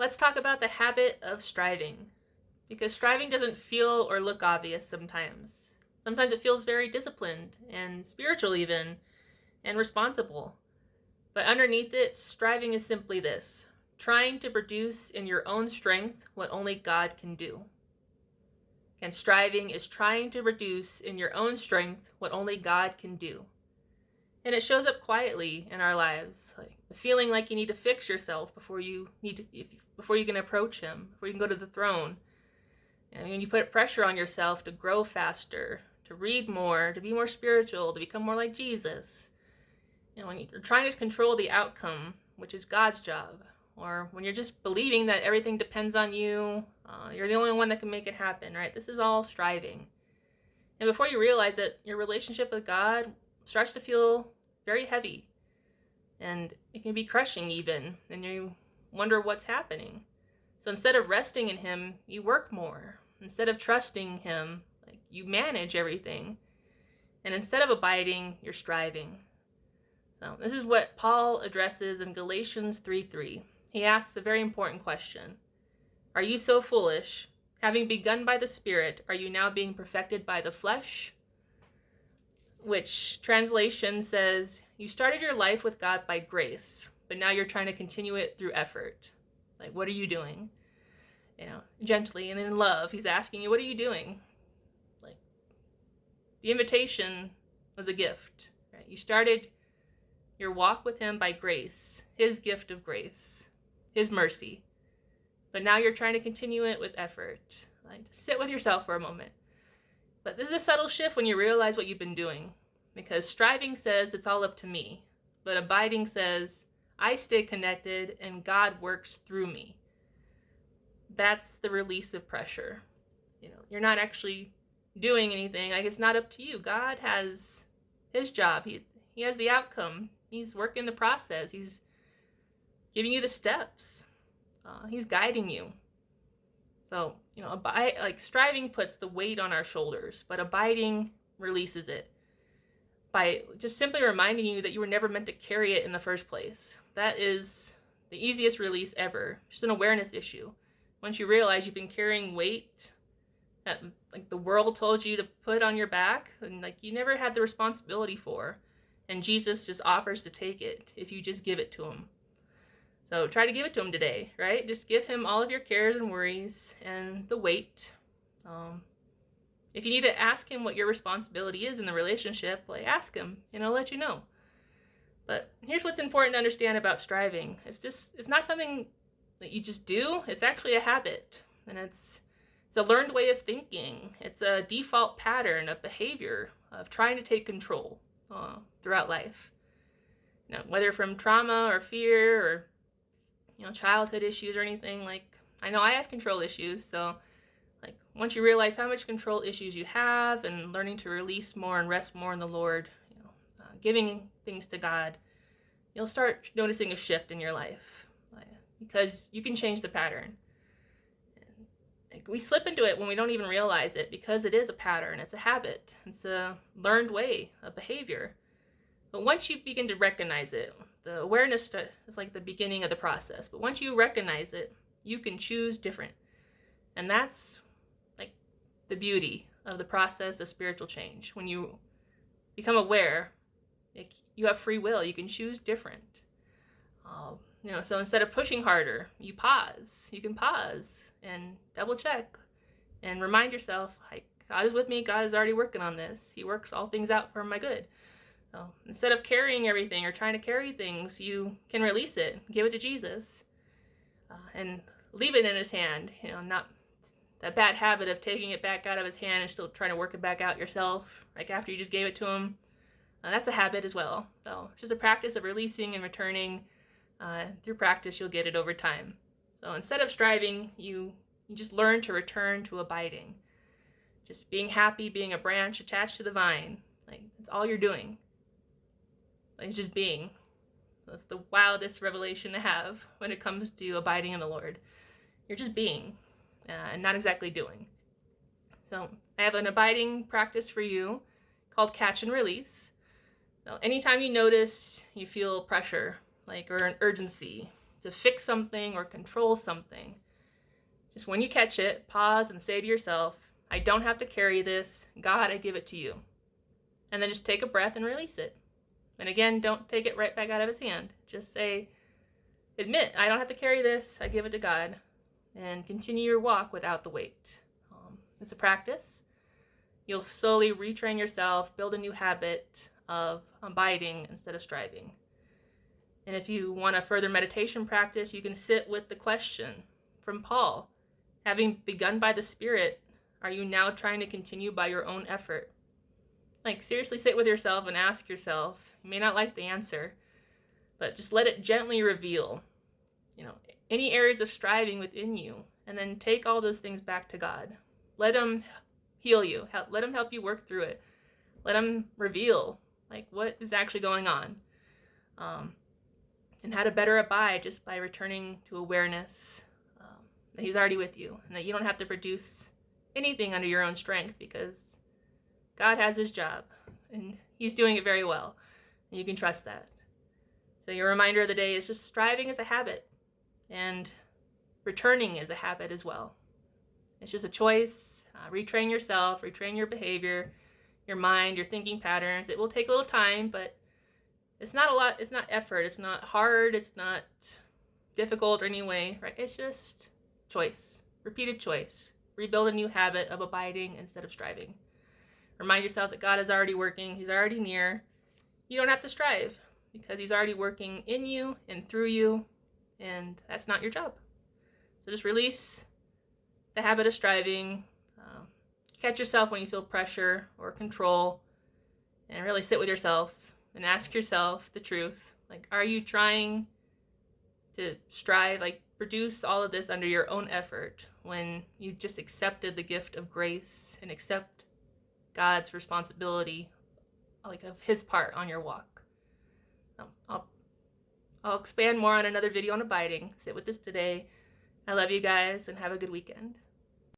let's talk about the habit of striving. Because striving doesn't feel or look obvious sometimes. Sometimes it feels very disciplined and spiritual, even, and responsible. But underneath it, striving is simply this: trying to produce in your own strength what only God can do. And striving is trying to produce in your own strength what only God can do. And it shows up quietly in our lives, like the feeling like you need to fix yourself before you can approach Him, before you can go to the throne. And when you put pressure on yourself to grow faster, to read more, to be more spiritual, to become more like Jesus. When you're trying to control the outcome, which is God's job, or when you're just believing that everything depends on you, you're the only one that can make it happen, right? This is all striving. And before you realize it, your relationship with God starts to feel very heavy. And it can be crushing even, and you wonder what's happening. So instead of resting in Him, you work more. Instead of trusting Him, you manage everything. And instead of abiding, you're striving. So this is what Paul addresses in Galatians 3:3. He asks a very important question. Are you so foolish? Having begun by the Spirit, are you now being perfected by the flesh? Which translation says, you started your life with God by grace, but now you're trying to continue it through effort. What are you doing? Gently and in love, he's asking you, what are you doing? The invitation was a gift, right? You started your walk with Him by grace, His gift of grace, His mercy. But now you're trying to continue it with effort. Just sit with yourself for a moment. But this is a subtle shift when you realize what you've been doing. Because striving says it's all up to me. But abiding says, I stay connected and God works through me. That's the release of pressure. You're not actually doing anything. It's not up to you. God has His job. He has the outcome. He's working the process. He's giving you the steps. He's guiding you. So, striving puts the weight on our shoulders, but abiding releases it by just simply reminding you that you were never meant to carry it in the first place. That is the easiest release ever. Just an awareness issue. Once you realize you've been carrying weight that the world told you to put on your back, and you never had the responsibility for, and Jesus just offers to take it if you just give it to Him. So try to give it to Him today, right? Just give Him all of your cares and worries and the weight. If you need to ask Him what your responsibility is in the relationship, ask Him, and He'll let you know. But here's what's important to understand about striving. It's not something that you just do. It's actually a habit, and it's a learned way of thinking. It's a default pattern of behavior of trying to take control throughout life. Whether from trauma or fear or childhood issues or anything. I know I have control issues, so once you realize how much control issues you have and learning to release more and rest more in the Lord, giving things to God, you'll start noticing a shift in your life because you can change the pattern. We slip into it when we don't even realize it because it is a pattern. It's a habit. It's a learned way of behavior. But once you begin to recognize it, the awareness is like the beginning of the process. But once you recognize it, you can choose different. And that's the beauty of the process of spiritual change. When you become aware, you have free will. You can choose different. So instead of pushing harder, you pause. You can pause and double check and remind yourself, God is with me. God is already working on this. He works all things out for my good. So instead of carrying everything or trying to carry things, you can release it, give it to Jesus, and leave it in His hand. Not that bad habit of taking it back out of His hand and still trying to work it back out yourself, after you just gave it to Him. That's a habit as well. So it's just a practice of releasing and returning. Through practice, you'll get it over time. So instead of striving, you just learn to return to abiding. Just being happy, being a branch attached to the vine. That's all you're doing. It's just being. That's the wildest revelation to have when it comes to abiding in the Lord. You're just being and not exactly doing. So I have an abiding practice for you called catch and release. So anytime you notice you feel pressure, or an urgency, to fix something or control something. Just when you catch it, pause and say to yourself, I don't have to carry this. God, I give it to you. And then just take a breath and release it. And again, don't take it right back out of his hand. Just say, admit, I don't have to carry this. I give it to God. And continue your walk without the weight. It's a practice. You'll slowly retrain yourself, build a new habit of abiding instead of striving. And if you want a further meditation practice, you can sit with the question from Paul. Having begun by the Spirit, are you now trying to continue by your own effort? Like, seriously sit with yourself and ask yourself. You may not like the answer, but just let it gently reveal, any areas of striving within you, and then take all those things back to God. Let him heal you. Let him help you work through it. Let him reveal, what is actually going on. And how to better abide just by returning to awareness that he's already with you, and that you don't have to produce anything under your own strength, because God has his job, and he's doing it very well, and you can trust that. So your reminder of the day is just striving is a habit, and returning is a habit as well. It's just a choice. Retrain yourself, retrain your behavior, your mind, your thinking patterns. It will take a little time, but it's not a lot. It's not effort. It's not hard. It's not difficult or any way, right? It's just choice, repeated choice. Rebuild a new habit of abiding instead of striving. Remind yourself that God is already working. He's already near. You don't have to strive because he's already working in you and through you, and that's not your job. So just release the habit of striving. Catch yourself when you feel pressure or control, and really sit with yourself and ask yourself the truth. Are you trying to strive, produce all of this under your own effort when you just accepted the gift of grace and accept God's responsibility, of his part on your walk? I'll expand more on another video on abiding. Sit with this today. I love you guys, and have a good weekend.